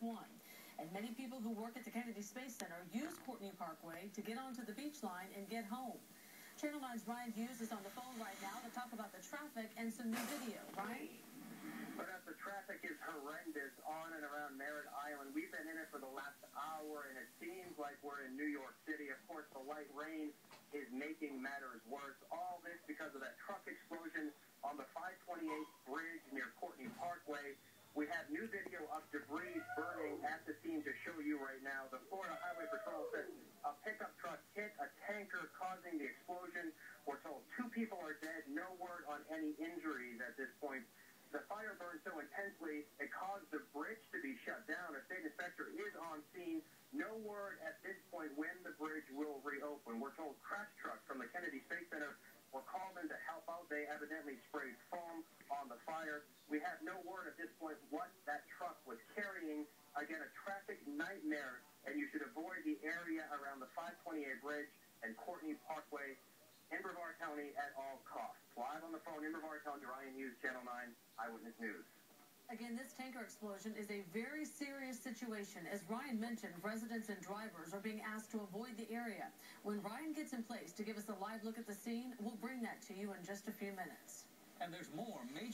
one. And many people who work at the Kennedy Space Center use Courtney Parkway to get onto the beach line and get home. Channel 9's Ryan Hughes is on the phone right now to talk about the traffic and some new video. Ryan? But the traffic is horrendous on and around Merritt Island. We've been in it for the last hour, and it seems like we're in New York City. Of course, the light rain is making matters worse. All this because of that truck explosion on the 528 bridge near Courtney Parkway. We have new video of debris burning at the scene to show you right now. The Florida Highway Patrol says a pickup truck hit a tanker causing the explosion. We're told 2 people are dead. No word on any injuries at this point. The fire burned so intensely, it caused the bridge to be shut down. A state inspector is on scene. No word at this point when the bridge will reopen. We're told crash trucks from the Kennedy Space Center were called in to help out. They evidently sprayed foam on the fire. We have no word at this point what that truck was carrying. Again, a traffic nightmare, and you should avoid the area around the 528 bridge and Courtney Parkway in Brevard County at all costs. Live on the phone in Brevard County, Ryan Hughes, Channel 9 Eyewitness News. Again, this tanker explosion is a very serious situation. As Ryan mentioned, residents and drivers are being asked to avoid the area. When Ryan gets in place to give us a live look at the scene, we'll bring that to you in just a few minutes. And there's more major